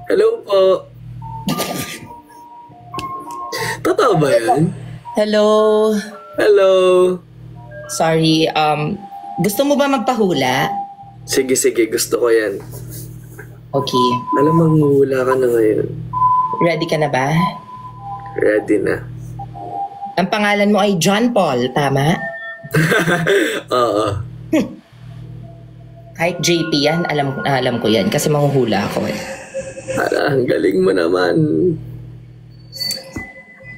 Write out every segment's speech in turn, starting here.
Hello po. Totoo ba yan? Hello. Hello. Sorry, gusto mo ba magpahula? Sige, gusto ko yan. Okay. Alam mo, manghula ka na ngayon. Ready ka na ba? Ready na. Ang pangalan mo ay John Paul, tama? Oo. Kahit JP yan, alam ko yan kasi manghuhula ako eh. Para, ang galing mo naman.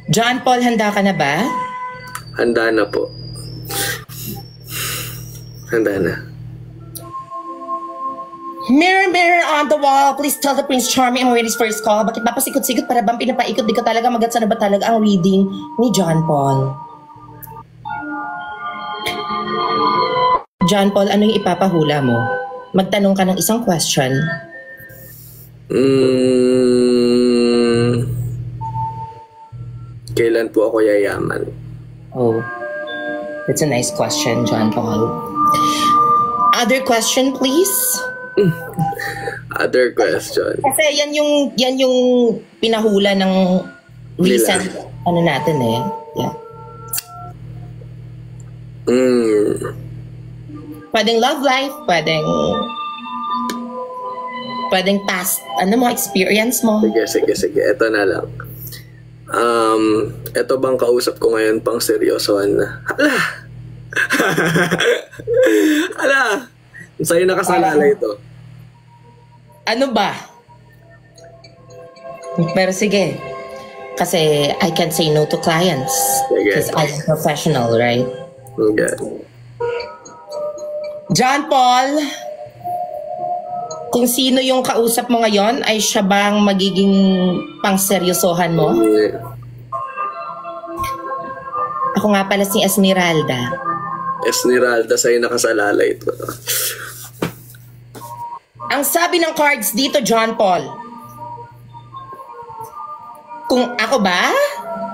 John Paul, handa ka na ba? Handa na po. Handa na. Mirror, mirror on the wall, please tell the Prince Charming I'm ready for his call. Bakit ba pasikot-sikot para bang pinapaikot? Di ka talaga magat sa na ba talaga ang reading ni John Paul? John Paul, ano yung ipapahula mo? Magtanong ka ng isang question. Kailan po ako yayaman? Oh, that's a nice question, John Paul. Other question, please? Other question. Kasi yan yung pinahula ng recent ano natin eh. Yeah. Pwedeng love life, pwedeng past, ano mo, experience mo. Sige. Ito na lang. Ito bang kausap ko ngayon pang seryosohan na? Hala! Sa'yo nakasalala ito. Ano ba? Pero sige. Kasi I can't say no to clients. Because I'm professional, right? Okay. John Paul, kung sino yung kausap mo ngayon, ay siya bang magiging pangseryosohan mo? Ako nga pala si Esmeralda. Esmeralda, sa'yo nakasalala ito. Ang sabi ng cards dito, John Paul, kung ako ba?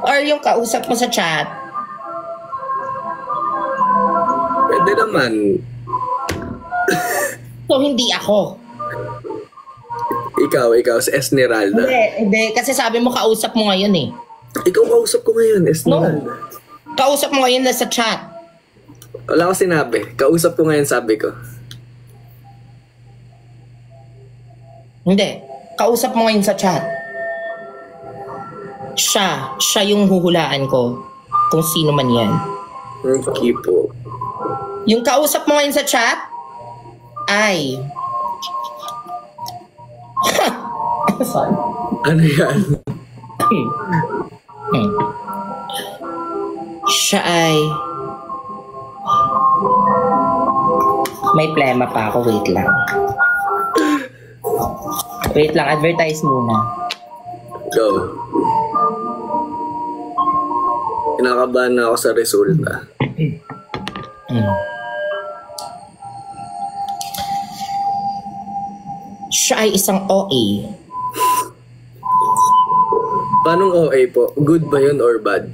Or yung kausap mo sa chat? Pwede naman. So, hindi ako. Ikaw, si Esmeralda. Hindi. Kasi sabi mo kausap mo ngayon eh. Ikaw kausap ko ngayon, Esmeralda. No. Kausap mo ngayon na sa chat. Wala ko sinabi. Kausap ko ngayon, sabi ko. Hindi. Kausap mo ngayon sa chat. Siya yung huhulaan ko. Kung sino man yan. Okay po. Yung kausap mo ngayon sa chat, ay... Sorry. Ano yan? Siya ay... May plema pa ako. Wait lang. Advertise muna. Go. Kinakabahan na ako sa resulta. Siya ay isang OA. Paanong OA po? Good ba yun or bad?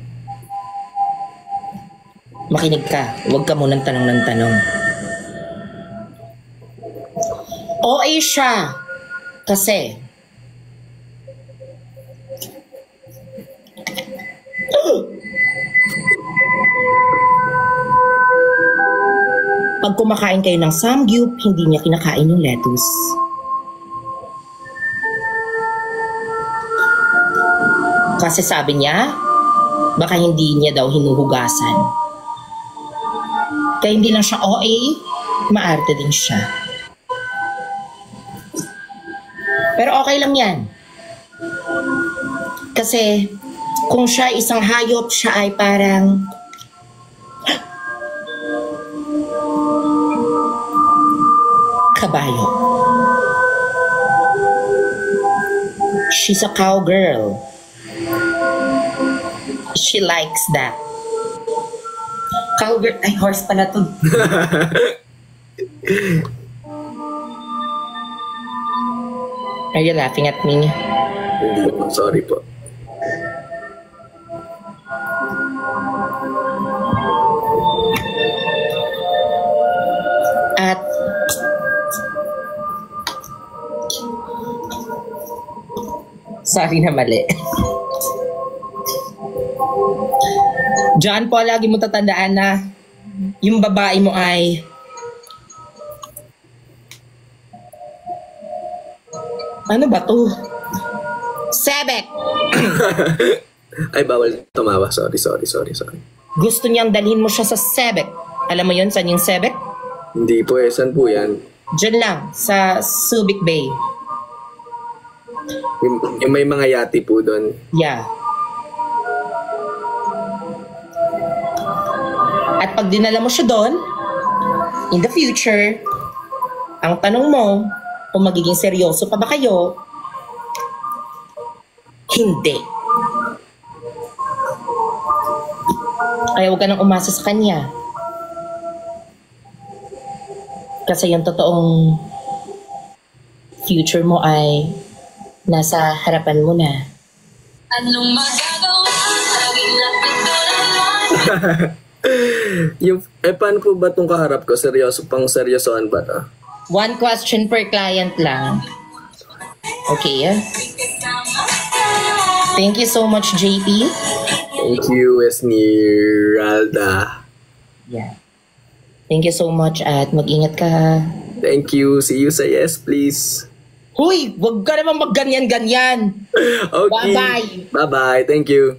Makinig ka. Huwag ka munang tanong ng tanong. OA siya. Kasi pag kumakain kayo ng samgyup, hindi niya kinakain yung lettuce. Kasi sabi niya, baka hindi niya daw hinuhugasan. Kaya hindi lang siya OA, maarte din siya. Pero okay lang yan. Kasi kung siya isang hayop, siya ay parang kabayo. She's a cowgirl. She likes that. Cowgirl, ay horse pala to. Are you laughing at me? Hindi po, sorry po. At Sorry na mali. John Paul, lagi mo tatandaan na yung babae mo ay ano ba to? Sebek! Ay, bawal tumawa. Sorry. Gusto niyang dalhin mo siya sa Sebek. Alam mo yun, saan yung Sebek? Hindi po eh. Saan po yan? Diyan lang, sa Subic Bay. Yung may mga yati po doon. Yeah. At pag dinala mo siya doon, in the future, ang tanong mo, kung magiging seryoso pa ba kayo, hindi. Kaya huwag ka nang umasa sa kanya. Kasi yung totoong future mo ay nasa harapan mo na. Anong magagawa? Paano po ba itong kaharap ko? Seryosoan ba to? One question per client lang. Okay, Thank you so much, JP. Thank you, Esmeralda. Yeah. Thank you so much at mag-ingat ka. Thank you. See you sa yes, please. Huy, wag ka naman magganyan-ganyan. Okay. Bye-bye. Bye-bye. Thank you.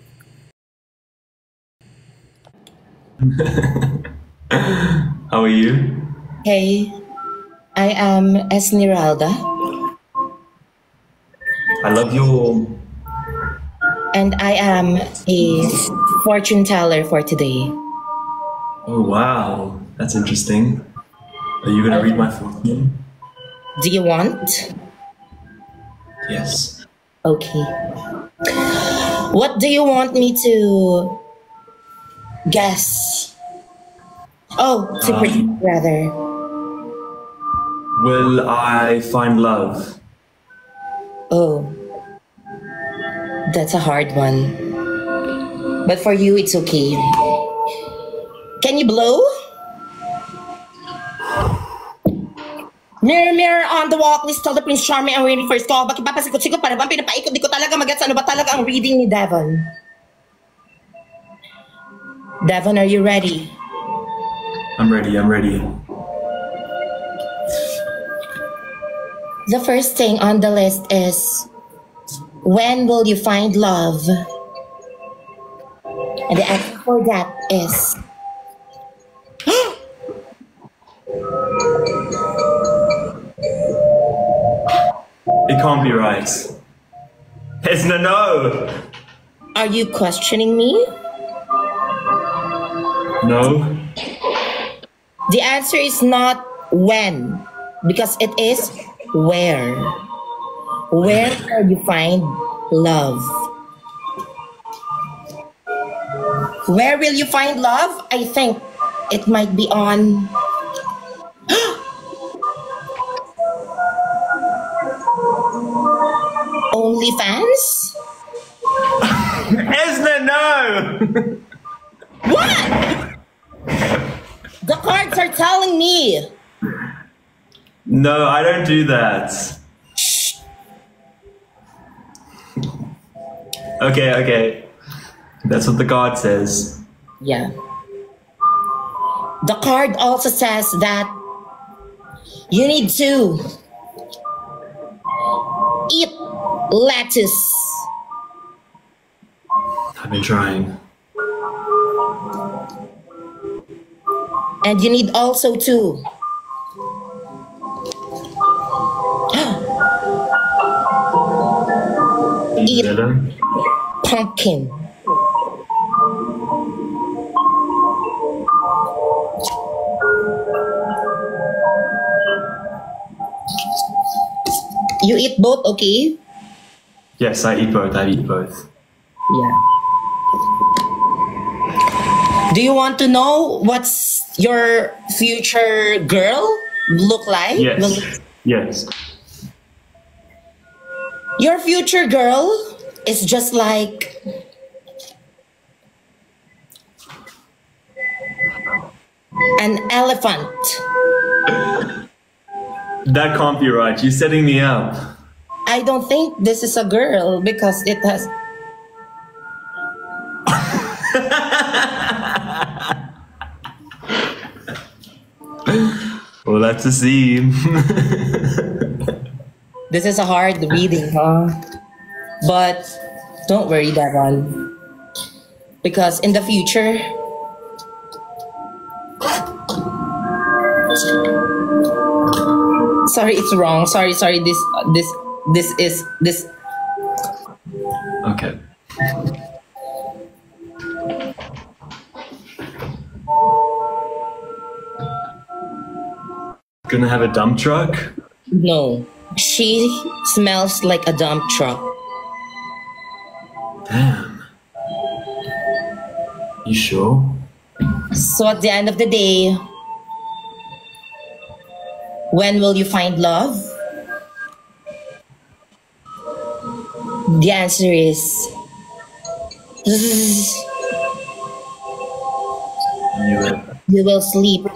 How are you? Hey, I am Esmeralda. I love your... And I am a fortune teller for today. Oh, wow. That's interesting. Are you going to read my fortune? Do you want? Yes. Okay. What do you want me to guess? Oh, to predict rather. Will I find love? Oh. That's a hard one. But for you, it's okay. Can you blow? Mirror, mirror on the wall, please tell the Prince Charming I'm waiting for his call. Bakit papasikot-sikot para bang pinapaikot? Di ko talaga magets ano ba talaga ang reading ni Devon. Devon, are you ready? I'm ready. The first thing on the list is, when will you find love? And the answer for that is... It can't be right. It's no. Are you questioning me? No. The answer is not when, because it is where. Where will you find love? Where will you find love? I think it might be on... OnlyFans? Esna, no! What? The cards are telling me. No, I don't do that. Okay. That's what the card says. Yeah. The card also says that you need to eat lettuce. I've been trying. And you need also to eat Better? pumpkin. You eat both, okay? Yes, I eat both. Yeah. Do you want to know what's your future girl look like? Yes. Yes. Your future girl is just like an elephant. That can't be right. You're setting me up. I don't think this is a girl because it has. We'll have to see. This is a hard reading, huh? But don't worry, Devon. Because in the future, sorry, it's wrong. Sorry. This is. Okay. Gonna have a dump truck? No. She smells like a dump truck. Damn. You sure? So at the end of the day, when will you find love? The answer is Knew it. you will sleep.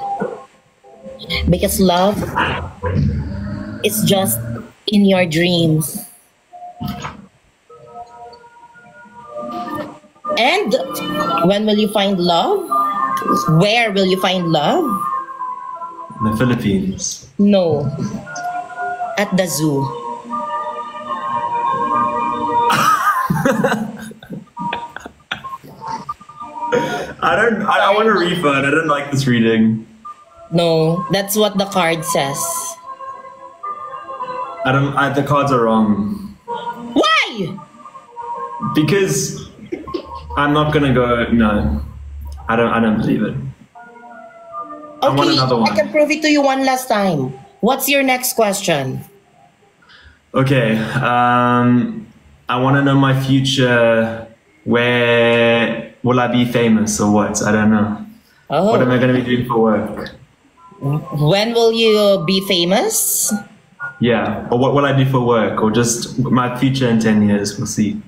Because love is just in your dreams. And when will you find love? Where will you find love? In the Philippines. No. At the zoo. I want a refund. I don't like this reading. No, that's what the card says. The cards are wrong. Why? Because I'm not gonna go, no. I don't believe it. I want another one. I can prove it to you one last time. What's your next question? Okay, I want to know my future. Where will I be famous or what? I don't know. Oh. What am I going to be doing for work? When will you be famous? Yeah, or what will I do for work? Or just my future in 10 years, we'll see.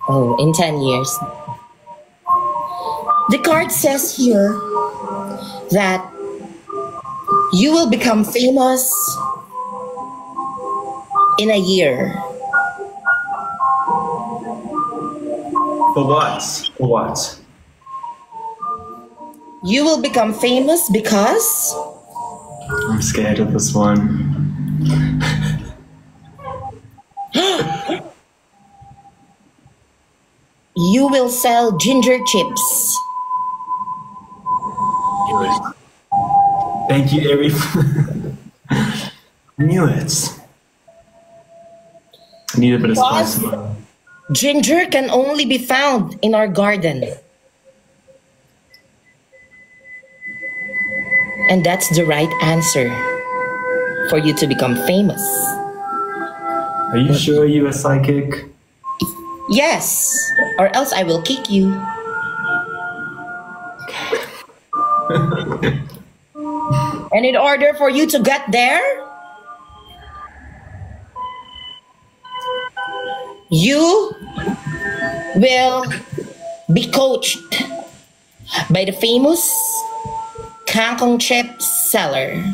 Oh, in 10 years. The card says here that you will become famous in a year. For what? For what? You will become famous because I'm scared of this one. you will sell ginger chips. Knew it. Thank you, everyone. Knew it. I need a bit of spice. Ginger can only be found in our garden. And that's the right answer for you to become famous. Are you sure you're a psychic? Yes, or else I will kick you. And in order for you to get there, you will be coached by the famous kangkong chip seller.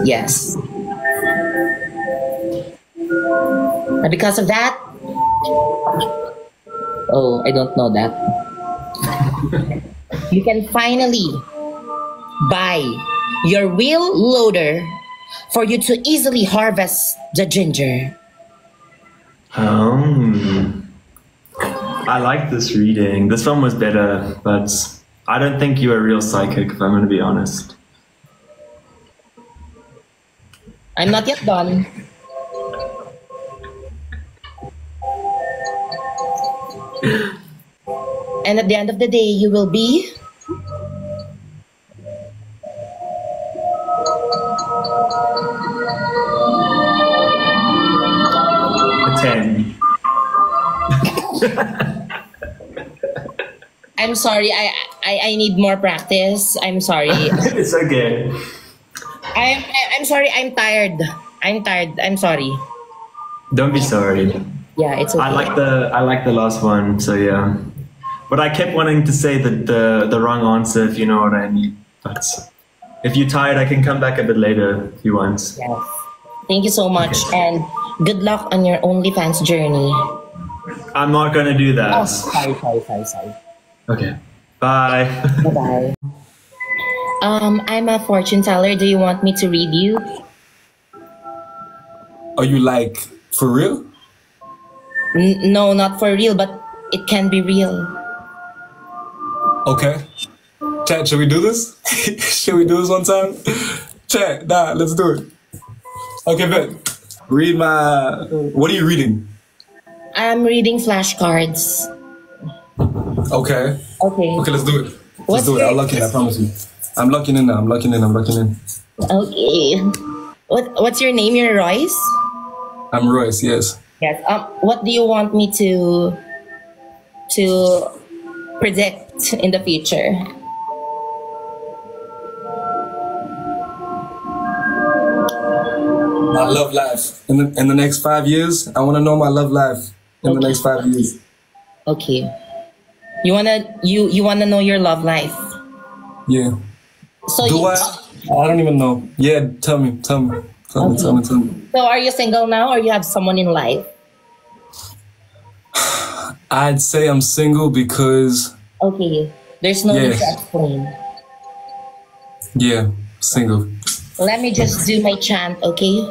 Yes. And because of that, oh, I don't know that. You can finally buy your wheel loader for you to easily harvest the ginger. I like this reading. This one was better, but I don't think you're a real psychic, if I'm going to be honest. I'm not yet done. And at the end of the day, you will be a 10. I'm sorry, I need more practice. I'm sorry. It's okay. I'm sorry, I'm tired. I'm sorry. Don't be sorry. Yeah, it's okay. I like the last one, so yeah. But I kept wanting to say the wrong answer, if you know what I mean. But if you're tired, I can come back a bit later if you want. Yes. Thank you so much, and good luck on your OnlyFans journey. I'm not gonna do that. Oh, sorry. Okay. Bye. Bye-bye. I'm a fortune teller. Do you want me to read you? Are you like for real? No, not for real, but it can be real. Okay. Chat, should we do this? Should we do this one time? Chat, nah, let's do it. Okay, bet. Read my... What are you reading? I'm reading flashcards. Okay. Okay. Okay, let's do it. What's Let's do it. your- I'll lock in, I promise you. I'm locking in now. I'm locking in. Okay. What's your name? You're Royce? I'm Royce, yes. Yes. What do you want me to predict in the future? My love life. In the next 5 years, I want to know my love life in the next 5 years. Okay. You wanna know your love life? Yeah. So Do you, I? I don't even know. Yeah, tell me. Tell me. So are you single now, or you have someone in life? I'd say I'm single because, Okay. There's no need to Yes. explain. yeah, single. Let me just do my chant, okay?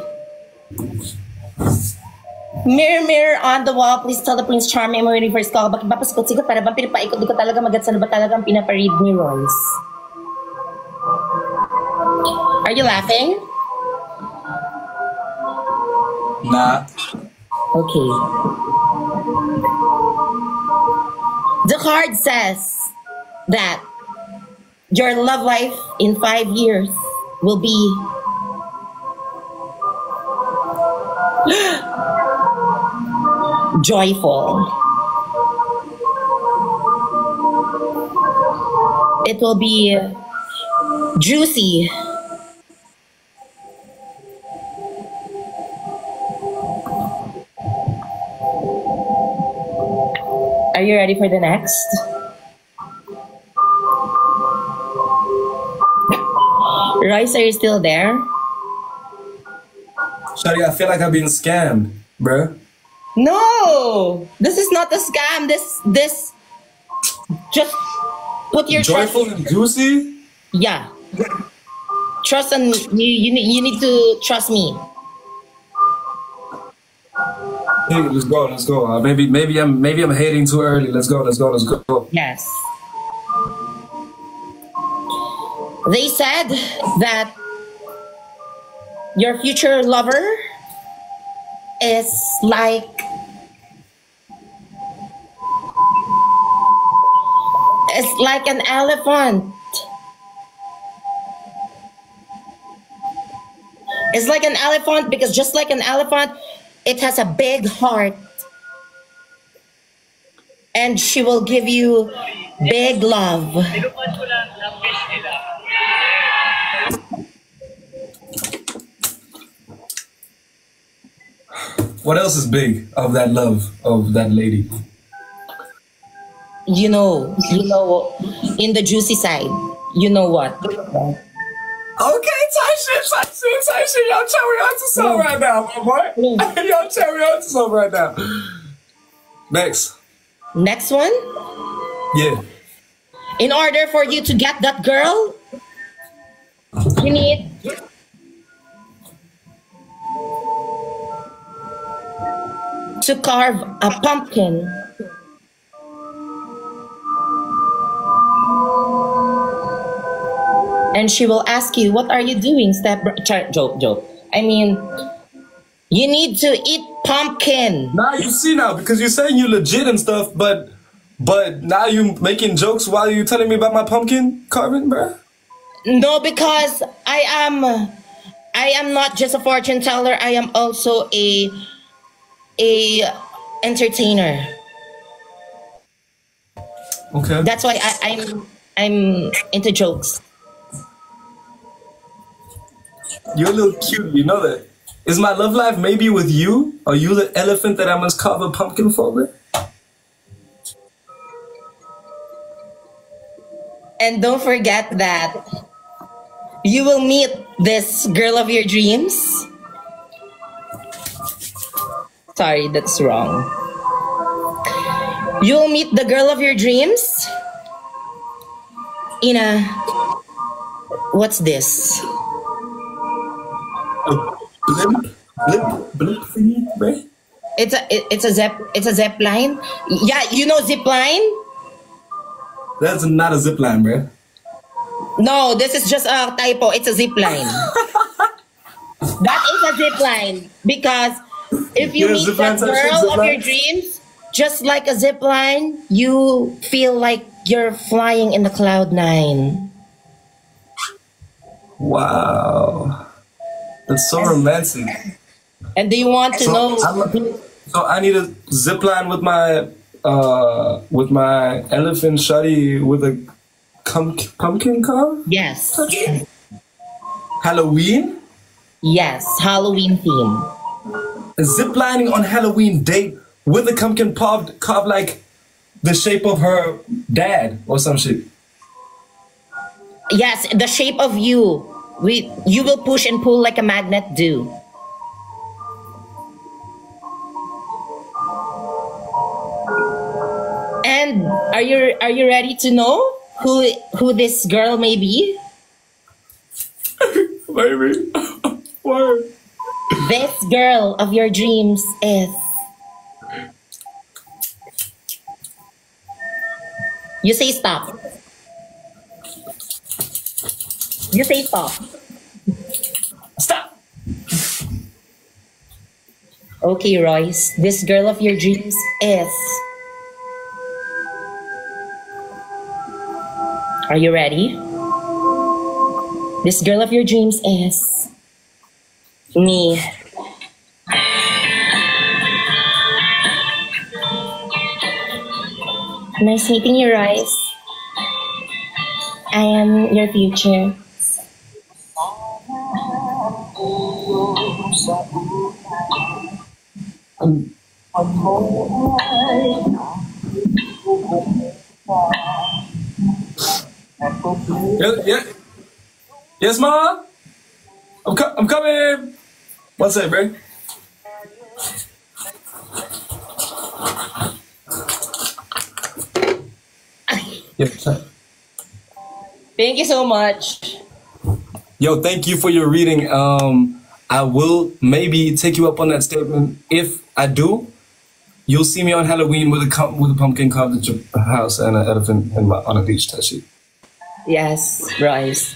Mirror, mirror on the wall, please tell the Prince Charming I'm ready for his call. Bakit ba pasikot-sikot para bang pinapaikot di ko talaga magets na ba talaga ang pinaparead ni Royce? Are you laughing? Nah. Okay. The card says that your love life in 5 years will be joyful. It will be juicy. Are you ready for the next? Royce, are you still there? Shawty, I feel like I've been scammed, bruh. No, this is not a scam. This just put your Joyful trust. and juicy? Yeah, trust on me. You need to trust me. Hey, let's go. Maybe I'm hating too early. Let's go. Yes. They said that your future lover is like an elephant. It's like an elephant because just like an elephant, it has a big heart. And she will give you big love. What else is big of that love of that lady? You know, in the juicy side, you know what? Okay, tight shit. Y'all cherry on to some right now, my boy. Y'all cherry on to some right now. Next. Next one, Yeah. in order for you to get that girl, you need to carve a pumpkin. And she will ask you, what are you doing? Joke. I mean, you need to eat pumpkin. Now you see now because you're saying you legit and stuff, but now you making jokes while you telling me about my pumpkin carving, bruh. No, because I am not just a fortune teller. I am also a entertainer. Okay. That's why I'm into jokes. You're a little cute, you know that. Is my love life maybe with you? Are you the elephant that I must carve a pumpkin for, bruh? And don't forget that You will meet this girl of your dreams. Sorry, that's wrong. You'll meet the girl of your dreams in a... What's this? Blimp thingy, right? It's a zip line. Yeah, you know zip line? That's not a zip line, bro. No, this is just a typo. It's a zip line. That is a zip line because if you Yeah, meet zip that lines are zip girl of your lines. dreams, just like a zip line, you feel like you're flying in the cloud 9. Wow. That's so romantic. And do you want to know? So I need a zip line with my elephant shawty with a pumpkin cob? Yes. Halloween? Yes, Halloween theme. A zip lining on Halloween date with a pumpkin carved like the shape of her dad or some shit. Yes, the shape of you. You will push and pull like a magnet do. And are you ready to know who this girl may be? Baby. Word. This girl of your dreams is... You say stop. You say stop. Stop. Okay, Royce. This girl of your dreams is... Are you ready? This girl of your dreams is... me. Nice meeting you, Royce. I am your future. Yeah. Yes, Ma? I'm coming. What's that, bro? Yeah. Thank you so much. Yo, thank you for your reading. I will maybe take you up on that statement. If I do, you'll see me on Halloween with a pumpkin carved at your house and an elephant on a beach tattoo. Yes, Royce.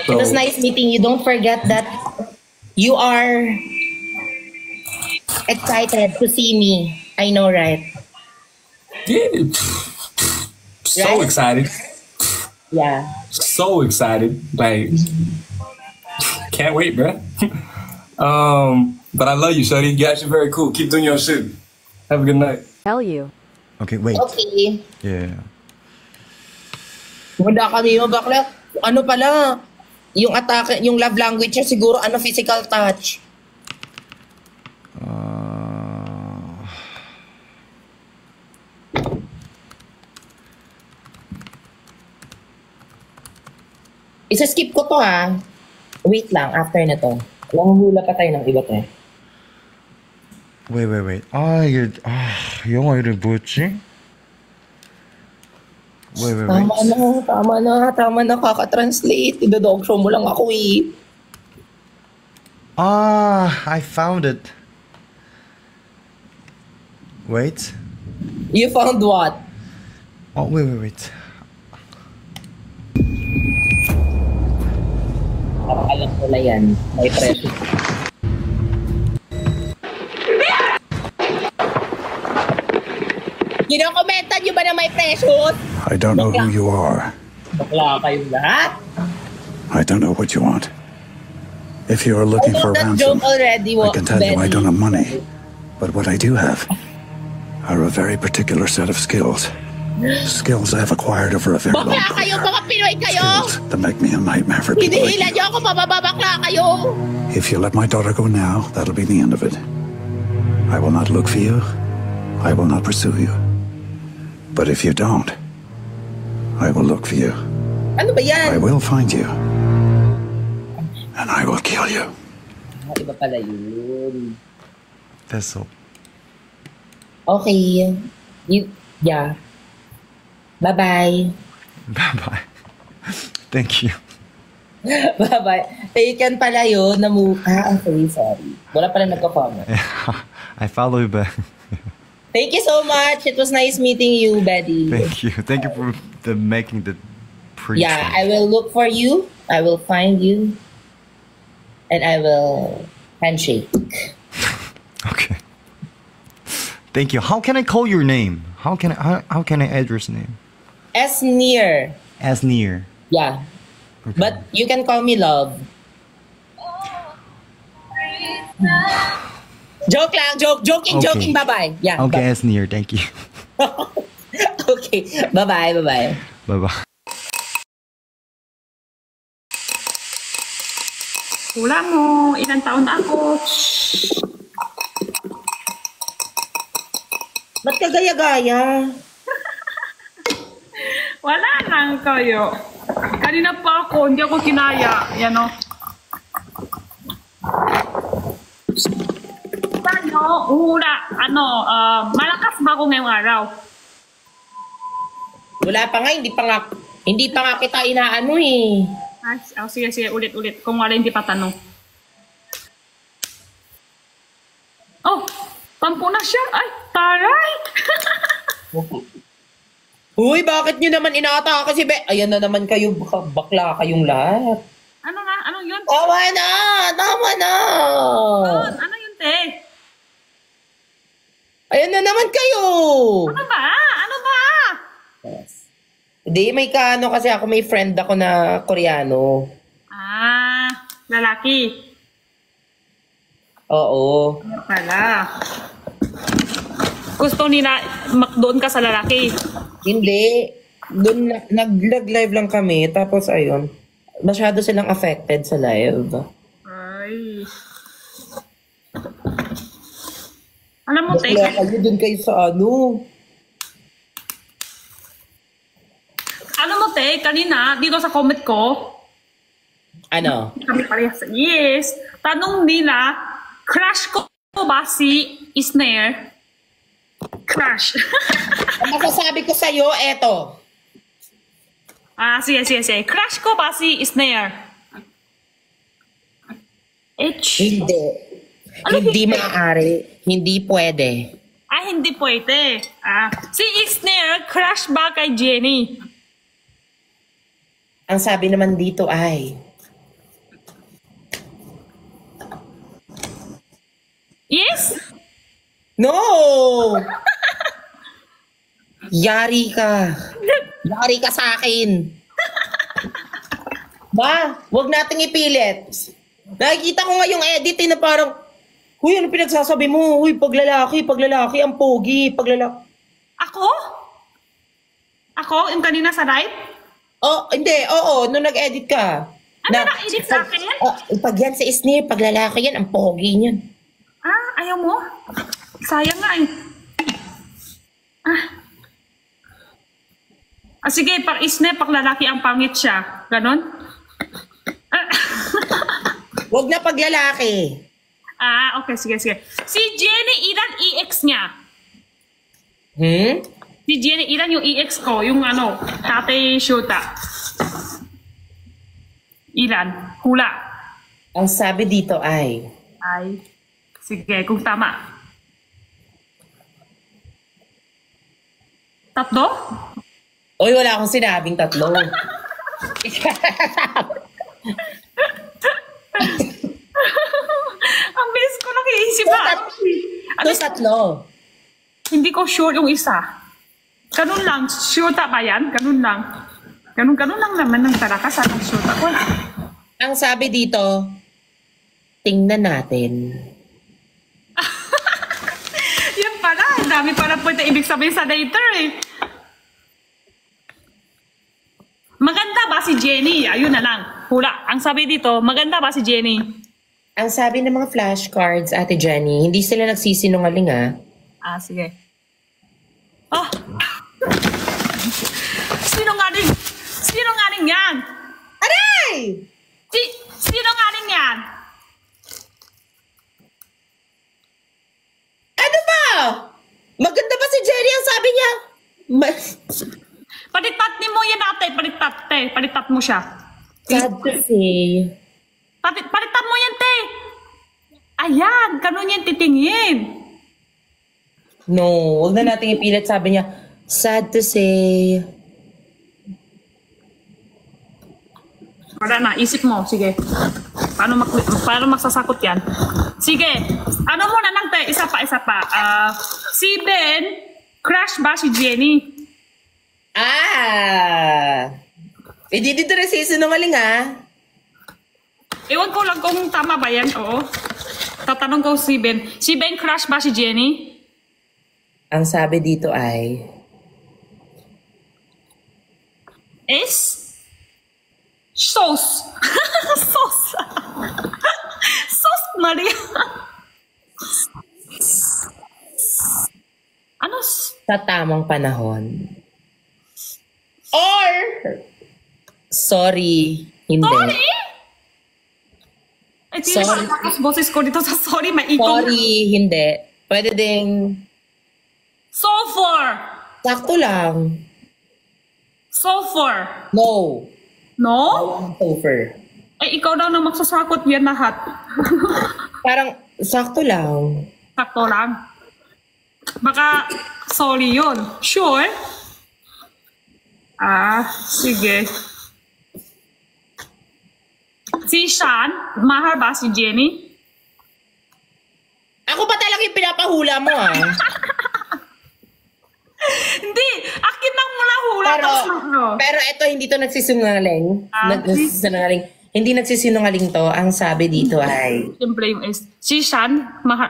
So, It was nice meeting you. Don't forget that you are excited to see me. I know, right? yeah. So Right? excited. Yeah. So excited. Like, can't wait, bro. But I love you, Shorty. You're actually very cool. Keep doing your shit. Have a good night. Tell you. Okay, wait. Okay. Yeah. Wala kami yung bakla. Ano pala? Yung atake, yung love language niya siguro physical touch. Isa-skip ko to ha. Wait lang, after na to. Nanghula pa tayo ng iba to. Wait. 이게 영어 이름이 뭐였지? Wait. Tama na, kaka-translate. Idodog show mo lang ako eh. I found it. Wait. You found what? Oh, wait. Alam ko na yan. May pressure. Kinokomenta niyo ba na may pressure? I don't know who you are. Bakla kayong lahat. I don't know what you want. If you are looking for that ransom, joke already, I can tell you I Benny. don't have money. But what I do have are a very particular set of skills. Skills I've acquired over a very long Bakla kayo, career. mga Pinoy kayo! Skills that make me a nightmare for people like Hinihilan you. niyo ako, mababakla kayo! If you let my daughter go now, that'll be the end of it. I will not look for you. I will not pursue you. But if you don't, I will look for you. Ano ba yan? I will find you. and I will kill you. Iba pala yun. 됐어. Okay. Yeah. Bye-bye. Bye-bye. Thank you. Bye-bye. Taken pala yun. Okay, sorry. Wala pala nagka-comment. I follow you back. Thank you so much. It was nice meeting you, Betty. Thank you. Thank you for making the pre. Yeah, I will look for you. I will find you. And I will handshake. Okay. Thank you. How can I call your name? How can I add your name? As near. As near. Yeah. Okay. But you can call me love. Joke lang, joking, Okay. bye-bye. Yeah. Okay, as near. Thank you. Okay, bye-bye. Bye-bye. Hula mo, ilang taon na ako. Ba't ka gaya-gaya? Wala lang kayo. Kanina pa ako, hindi ako kinaya. Yan o. Paano? Hula. Malakas ba ako ngayong araw? Wala pa nga, hindi pa nga kita inaano eh. Sige, ulit. Kung wala hindi pa tanong. Oh, tampo na siya. Ay, taray! Uy, bakit nyo naman inaatake si Be? Ayan na naman kayo, bakla kayong lahat. Ano nga? Ano yun? Tama na! Ano yun, te? Ayan na naman kayo! Ano ba? Yes. Hindi, kasi ako may friend ako na Koreano. Lalaki. Oo. Ano pala? Gusto nila doon ka sa lalaki. Hindi. Doon nag-live lang kami. Tapos ayun. Masyado silang affected sa live. Ay. Alam mo, te. Bakla kayo doon kayo sa ano. Alam mo, te, kanina, dito sa comment ko, Ano? kami parehas. Yes. Tanong nila, crush ko ba si Snare? Crush. Ang masasabi ko sa'yo, eto. Sige. Crush ko ba si Snare? Hindi. Hindi maaari. Hindi pwede. Hindi pwede. Si Snare, crush ba kay Jenny? Ang sabi naman dito ay, Yes? no! Yari ka. Yari ka sa akin. Ba, wag nating ipilit. Nakikita ko nga yung edit na parang, huy, ano pinagsasabi mo? Huy, paglalaki, ang pogi, Ako? Ako? Yung kanina sa right? Oh, hindi, oo, nung nag-edit ka. Ano na-edit sa akin? Pag yan sa Isnir, pag lalaki yan, ang pogi niyan. Ayaw mo? Sayang nga eh. Sige, pag Isne, pag lalaki ang pangit siya. Ganon? Wag na pag lalaki. Okay, sige. Si Jenny, ilan EX niya? Si Jenny, ilan yung EX ko? Yung Tate Shota. Ilan? Hula. Ang sabi dito ay, Sige, kung tama. Tatlo? oy, wala akong sinabing tatlo. Ang best ko nakiisip Tatlo. Hindi ko sure yung isa. Ganun lang. Sure ba yan? Ganun lang. Ganun lang naman ng talaga sa sure ko. Ang sabi dito, tingnan natin. Yan pala. Ang dami pala pwede ibig sabihin sa later eh. Maganda ba si Jenny? Ayun na lang. Hula. Ang sabi dito, maganda ba si Jenny? Ang sabi ng mga flashcards, Ate Jenny, hindi sila nagsisinungaling sige. Sinungaling yan? Aray! Sinungaling yan? Ano ba? Maganda ba si Jenny ang sabi niya? Palitat ni mo yan ate. Palitat mo siya. Sad to say. Palitan mo yan, te. Ayan, ganun yan titingin. No, huwag na natin ipilit. Sabi niya, sad to say. Wala na, isip mo. Sige. Paano magsasakot yan? Sige. Ano muna lang, te? Isa pa. Si Ben, crush ba si Jenny? Hindi dito rin si sinungaling Ewan ko lang kung tama ba yan. Oo. Tatanong ko si Ben. Si Ben, crush ba si Jenny? Ang sabi dito ay... Sauce. Sauce. Sauce, Maria. Ano? Sa tamang panahon. Or... Sorry, hindi. Sorry? Ay, Sorry. Boses ko dito sa sorry, maikong. Sorry, hindi. Pwede ding... Sulfur. Sakto lang. Sulfur. No. No? Sulfur. Ay, ikaw daw na magsasakot yan lahat. Parang sakto lang. Sakto lang. Baka sorry yun. Sure? Sige. Si Sean, mahal ba si Jenny? Ako ba talaga yung pinapahula mo Hindi, akin lang mula hula. Pero ito, hindi to nagsisinungaling. Hindi nagsisinungaling to. Ang sabi dito ay... Siyempre yung si Sean, mahal.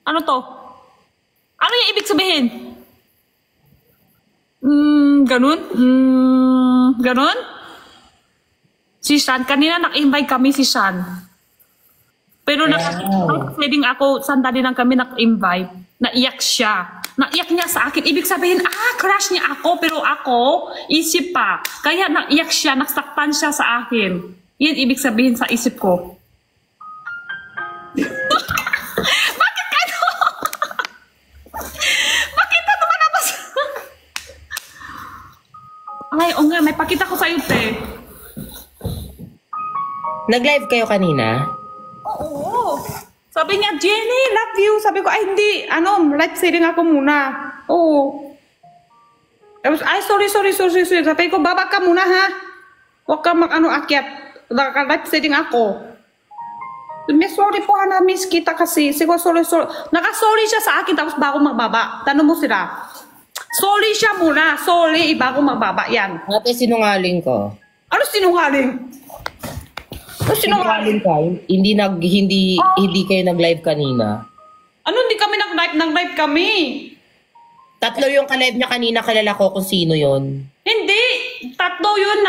Ano to? Ano yung ibig sabihin? Ganun? Ganun? Si Sean, kanina nak-invite kami si Sean. Pero pwedeng ako, sandali lang kami nak-invite. Naiyak siya. Naiyak niya sa akin. Ibig sabihin, crush niya ako, pero ako, isip pa. Kaya naiyak siya, nasaktan siya sa akin. Yan ibig sabihin sa isip ko. Bakit ka no? Bakit na naman ako sa... Ay, o nga, may pakita ko sa'yo, te. Nag-live kayo kanina? Oo. Sabi niya, Jenny, love you. Sabi ko, ay hindi, live sharing ako muna. Oo. Tapos, ay, sorry. Sabi ko, baba ka muna ha. Huwag ka akyat. Live sharing ako. Sorry po, miss kita kasi. Siguro, sorry. Naka-sorry siya sa akin, tapos bago magbaba. Tanong mo sila. Sorry siya muna. Sorry, bago magbaba. Yan. Ate, sinungaling ko. Ano sinungaling? Sinungaling ka? Hindi kayo nag-live kanina. Ano, hindi kami nag-live kami. Tatlo yung ka-live niya kanina, kilala ko kung sino yon. Hindi. Tatlo yun,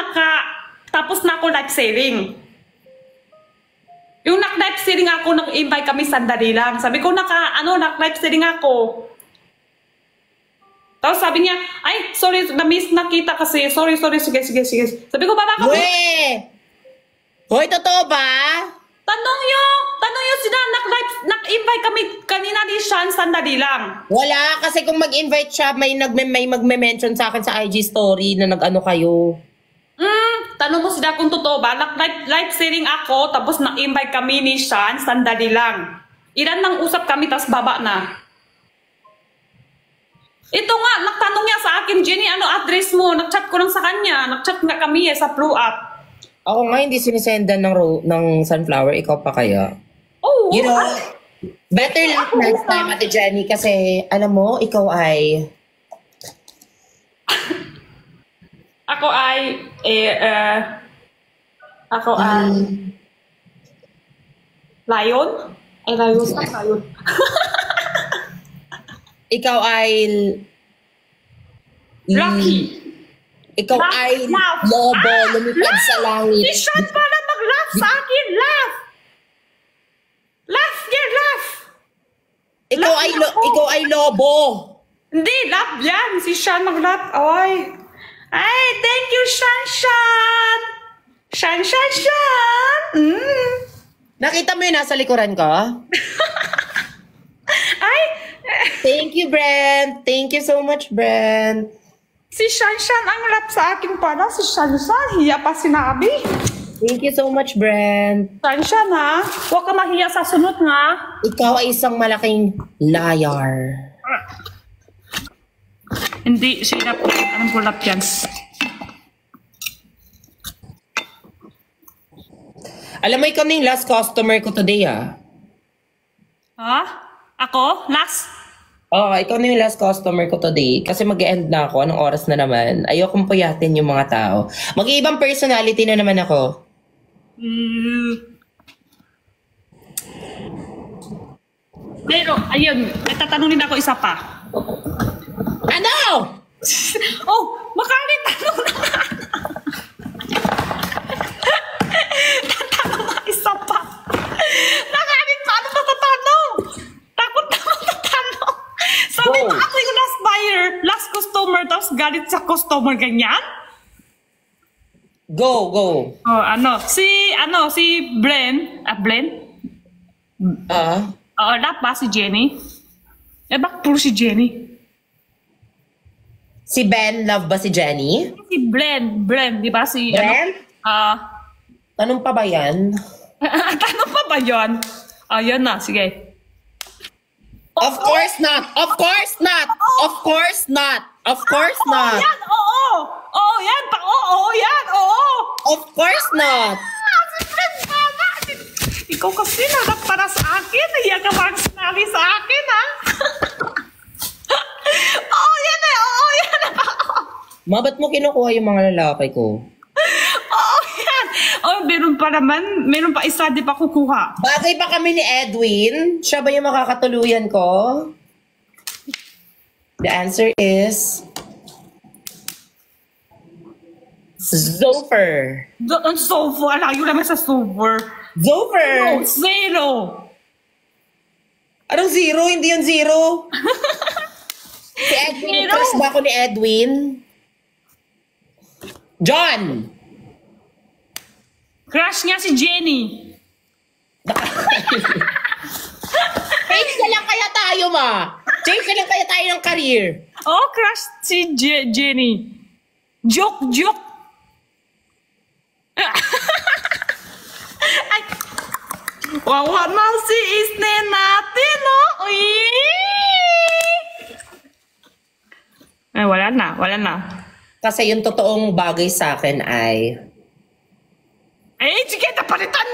tapos na ako live sharing. Yung live sharing ako, nag-invite kami sandali lang. Sabi ko, live sharing ako. Tapos sabi niya, ay, sorry, na-miss na kita kasi. Sorry, sige. Sabi ko, baba ka mo. Hoy, totoo ba? Tanong yun sila, nag-invite kami kanina ni Sean, sandali lang. Wala, kasi kung mag-invite siya, may magme-mention sa akin sa IG story na nag-ano kayo. Tanong mo sila kung totoo ba, live sharing ako, tapos nag-invite kami ni Sean, sandali lang. Ilan nang usap kami, tapos baba na. Ito nga, nagtanong niya sa akin, Jenny, ano address mo? Nag-chat ko lang sa kanya, nag-chat nga kami sa Blue App. Ako nga hindi sinisendan ng sunflower, ikaw pa kaya? Oh, you know, better luck next time, Ate Jenny, kasi alam mo, ikaw ay... Ako ay lion? Ay, lion. Ikaw ay... Lucky. Ikaw ay lobo, lumipad sa langit. Si Sean pala mag-laugh sa akin. Laugh! Ikaw ay lobo. Hindi, laugh yan. Si Sean mag-laugh. Ay, thank you, Sean. Shan, shan, shan! Nakita mo yung nasa likuran ko? Ay! Thank you, Brent. Thank you so much, Brent. Si Shan Shan ang rap sa akin pala. Si Shan Shan, hiya pa sinabi. Thank you so much, Brent. Shan Shan ha, huwag ka mahiya sa sunod nga. Ikaw ay isang malaking liar. Hindi, si rap yan. Anong ko rap yan? Alam mo, ikaw na yung last customer ko today, ah. Ha? Ako? Last? Oo, ikaw na yung last customer ko today. Kasi mag-end na ako. Anong oras na naman? Ayokong puyatin yung mga tao. Mag-iibang personality na naman ako. Pero, ayun. May tatanungin ako isa pa. Ano? Oh, makalit tanong na. Tatanong na isa pa. Nakalit pa. Ano matatanong? Takot na matatanong. Sabi Go. mo ako yung last buyer, last customer, tapos galit sa customer, ganyan? Go, go. Oh, si Bren, Bren? Ah? Oo, rap ba si Jenny? Eh, bakit puro si Jenny? Si Ben, love ba si Jenny? Si Bren, di ba si... Bren? Ano, Tanong pa ba yan? tanong pa ba yun? Yun na, sige. Of course not! Of course not! Of course not! Of course not! Yan, oo! Oo, yan, yan, oo! Of course not! Si Bren, mama! Ikaw kasi nanap para sa akin. Nahiya ka parang sinabi sa akin, ha? Oo, yan eh! Oo, yan! Ma, ba't mo kinukuha yung mga lalaki ko? Oo, yan! Oh, meron pa isa, di pa kukuha. Bagay pa kami ni Edwin? Siya ba yung makakatuluyan ko? The answer is... Zofer. Ang sofa, alayo naman sa sofa. Zofer! Zero! Anong zero? Hindi yun zero. Si Edwin, Zero. crush ba ako ni Edwin? John! Crush niya si Jenny. Change na lang kaya tayo, ma. Change na lang kaya tayo ng career. Oh, crush si Jenny. Joke. Ay. Wawa na si Isne natin, no? Uy! Ay, wala na. Kasi yung totoong bagay sa akin ay... Eh, sige, napalitan.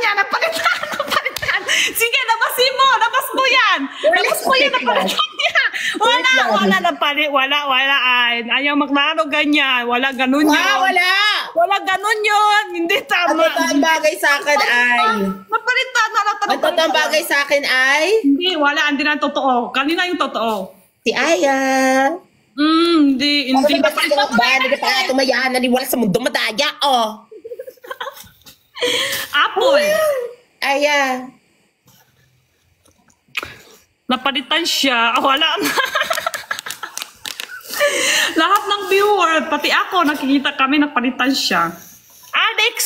Sige, nabasin mo. Nabas mo yan. Napalitan niya. Wala napalit. Wala. Ay, ayaw maglaro ganyan. Wala ganun yun. Wala ganun yun. Hindi Ang tama. totoong bagay sa akin ay... Napalitan. Ang totoong bagay sa akin ay... Hindi, wala. Hindi na totoo. Kanina yung totoo. Si Aya. Hindi. Hindi ba sa ba? Hindi pa tumayaan. Naniwala sa mundo madaya, oh. Apple. Aya. Napalitan siya. Wala na. Lahat ng viewer, pati ako, nakikita kami, napalitan siya. Alex!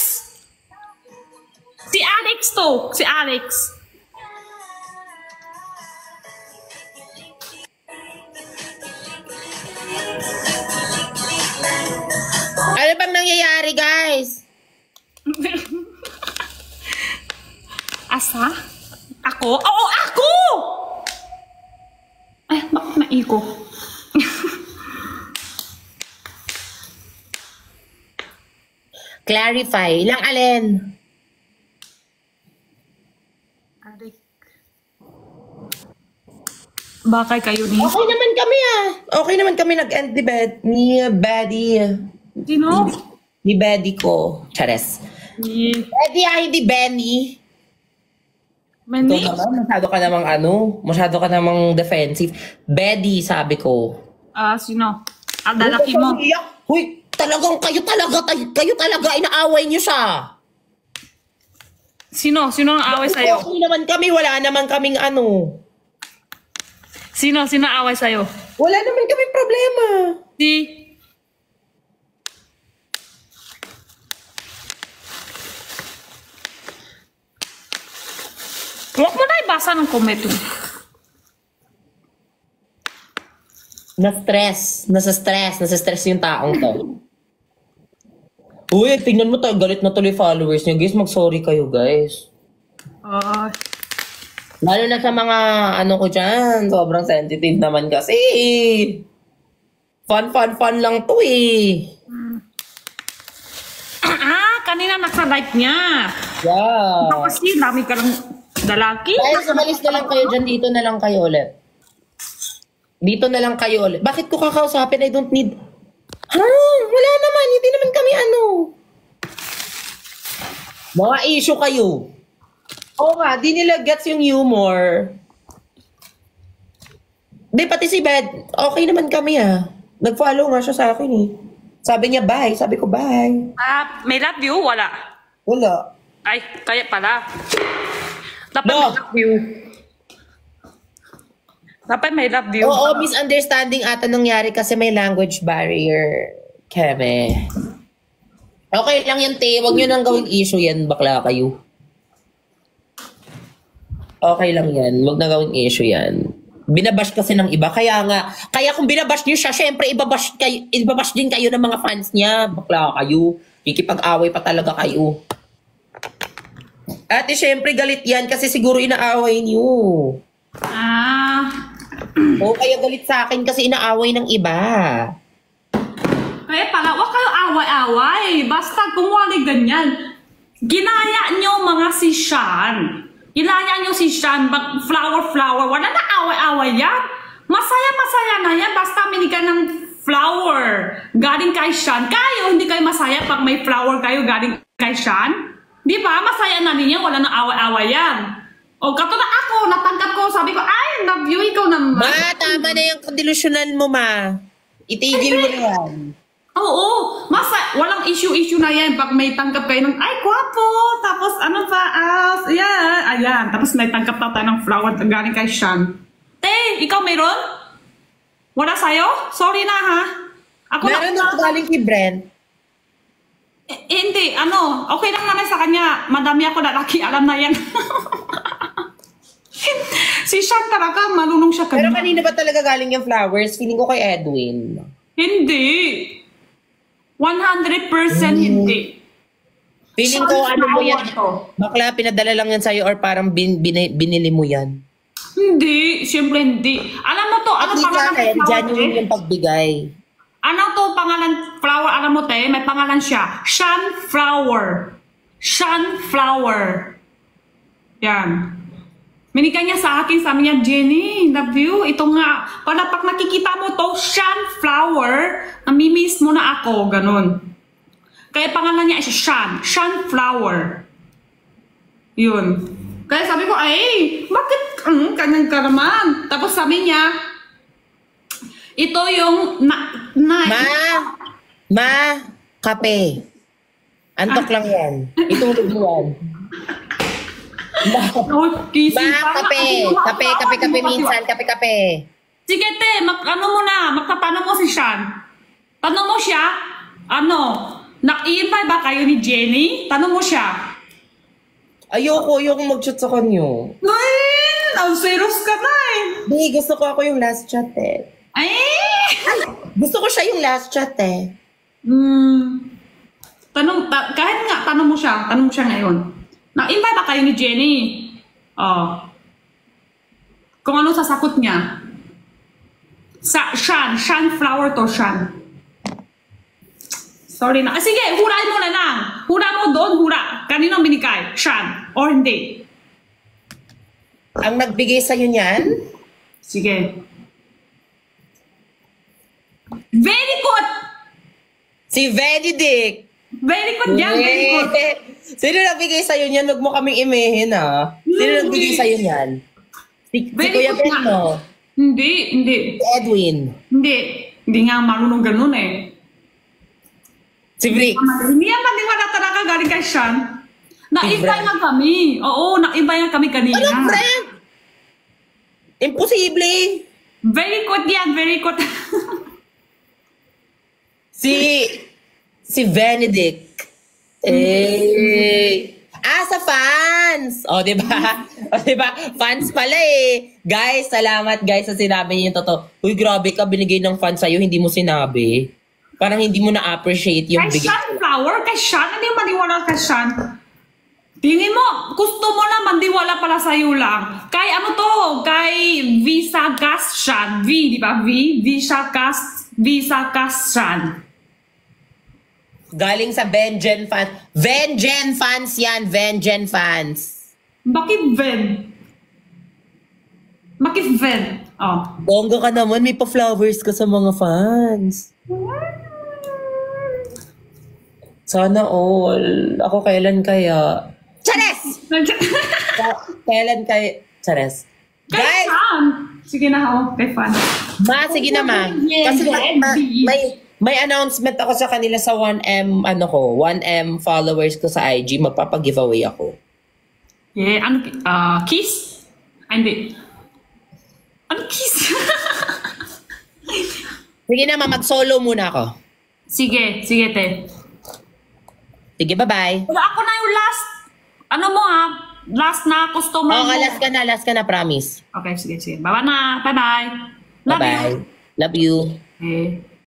Si Alex to. Si Alex. Ano bang nangyayari, guys? Asa? Ako? Oo, ako! Ay, bakit naiko? Clarify. Ilang alin? Arik. Bakay kayo ni? Okay naman kami, ah. Okay naman kami nag-end ni Betty. Sino? Ni Betty ko. Chares. Betty, hindi Benny. Mani? Ito naman, masyado ka namang defensive. Betty, sabi ko. Sino? Lalaki mo. Huy, talagang kayo talaga, inaaway niyo siya. Sino? Sino ang away sa'yo? Okay naman kami, wala naman kaming ano. Sino ang away sa'yo? Wala naman kaming problema. Si? Huwag mo na ibasa ng comment mo. Nasa-stress yung taong to. Uy, tingnan mo tayo, galit na tuloy followers niyo. Guys, mag-sorry kayo, guys. Lalo na sa mga ano ko dyan, sobrang sensitive naman kasi. Fun lang to eh. Kanina nasa-like niya. Yeah. Kasi dami ka lang lalaki. Guys, umalis na lang kayo dyan, dito na lang kayo ulit. Dito na lang kayo ulit. Bakit ko kakausapin? I don't need... Wala naman. Hindi naman kami ano. Mga issue kayo. Oo nga, di nila gets yung humor. Di, pati si Bed, okay naman kami Nag-follow nga siya sa akin eh. Sabi niya bye. Sabi ko bye. May love you? Wala. Wala. Ay, kaya pala. Dapat No. may love you. Dapat may love you. Oo, misunderstanding ata nangyari kasi may language barrier. Keme. Okay lang yan, te. Huwag nyo nang gawing issue yan, bakla kayo. Okay lang yan. Huwag na gawing issue yan. Binabash kasi ng iba. Kaya kung binabash niyo siya, syempre ibabash din kayo ng mga fans niya. Bakla kayo. Kikipag-away pa talaga kayo. Ate, syempre galit yan kasi siguro inaaway niyo. O kaya galit sa akin kasi inaaway ng iba. Kaya pala, huwag kayo away-away. Basta kung wali ganyan. Ginaya nyo mga si Sean. Ginaya nyo si Sean. Flower. Wala na away-away yan. Masaya na yan. Basta minigan ng flower. Galing kay Sean. Kayo, hindi kayo masaya pag may flower kayo galing kay Sean? Di ba? Masaya na ninyo. Wala na away-away yan. O, katulad ako, natangkap ko, sabi ko, I love you, ikaw naman. Ma, tama na yung delusional mo, ma. Itigil mo na yan. Oo, walang issue na yan pag may tangkap kayo ng, ay, kwapo, tapos ano pa, ayan, tapos may tangkap na tayo ng flower galing kay Sean. Ikaw meron? Wala sa'yo? Sorry na, ha? Meron ako galing kay Brent. Hindi, okay lang naman sa kanya. Madami ako lalaki, alam na yan. Si Sean talaga, malunong siya kanina. Pero kanina ba talaga galing yung flowers? Feeling ko kay Edwin. Hindi. 100% hindi. Feeling ko mo yan. Bakla, pinadala lang yan sa'yo or parang binili mo yan. Hindi, siyempre hindi. Alam mo to, ano pangalan ng flower? Genuine yung pagbigay. Ano to pangalan flower? Alam mo te, may pangalan siya. Sunflower. Sunflower. Yan. Minika niya sa akin, sabi niya, Jenny, love you. Ito nga, pag nakikita mo to, sunflower, namimiss mo na ako, ganun. Kaya pangalan niya ay Sean. Sunflower. Yun. Kaya sabi ko, ay, bakit kanyang karaman? Tapos sabi niya, ito yung kape. Antok lang yan. Itulog mo yan. Kape minsan. Kape. Sige te, magtatanong mo si Sean. Tanong mo siya, nag-i-invite ba kayo ni Jenny? Tanong mo siya. Ayoko mag-chat sa kanyo. Ay, serious ka na eh. Di, gusto ko ako yung last chat eh. Ay! Gusto ko siya yung last chat eh. Kahit nga, tanong mo siya ngayon. Na-invite ba kayo ni Jenny? Kung ano sasagot niya. Sunflower to Sean. Sorry na. Sige, hurain mo na lang. Hura mo doon, hura. Kaninong binigay? Sean or hindi? Ang nagbigay sa'yo niyan? Sige. Very good! Si Benedict. Very good yan, very good. Sino nagbigay sa'yo niyan? Huwag mo kaming imehin Sino nagbigay sa'yo niyan? Si Kuya Benno. Hindi. Si Edwin. Hindi nga marunong ganun eh. Si Brix. Hindi yan paniwala talaga galing kay Sean. Na-invite nga kami. Oo, na-invite nga kami kanina. Ano, friend? Imposible. Very good yan, very good. Si Benedict. Sa fans! O, di ba? O, di ba? Fans pala eh. Guys, salamat guys sa sinabi niyo yung totoo. Uy, grabe ka, binigay ng fans sa'yo, hindi mo sinabi. Parang hindi mo na-appreciate yung Kay bigay. Sean Flower, kay Sean, hindi maniwala kay Sean. Tingin mo, gusto mo naman, di wala pala sa'yo lang. Kay ano to, kay Visa Gas Sean. V, di ba? Visa Gas Sean. Galing sa Vengen fans. Vengen fans yan, Vengen fans. Bakit Ven? Bakit Ven? Oh. Bongga ka naman, may pa-flowers ka sa mga fans. Sana all. Ako kailan kaya? Chares! Kailan kaya? Chares. Kay Guys! Fan. Sige na ako, kay Fan. Sige na ma. Kasi may announcement ako sa kanila sa 1M, 1M followers ko sa IG. Magpapag-giveaway ako. Yeah, ano, kiss? Hindi. Ano kiss? Sige na ma, mag-solo muna ako. Sige, te. Sige, bye-bye. Pero ako na yung last. Ano mo ha? Last na customer mo. Last ka na, promise. Okay, sige. Bye-bye na. Bye-bye. Love you. Bye-bye. Love you. Okay.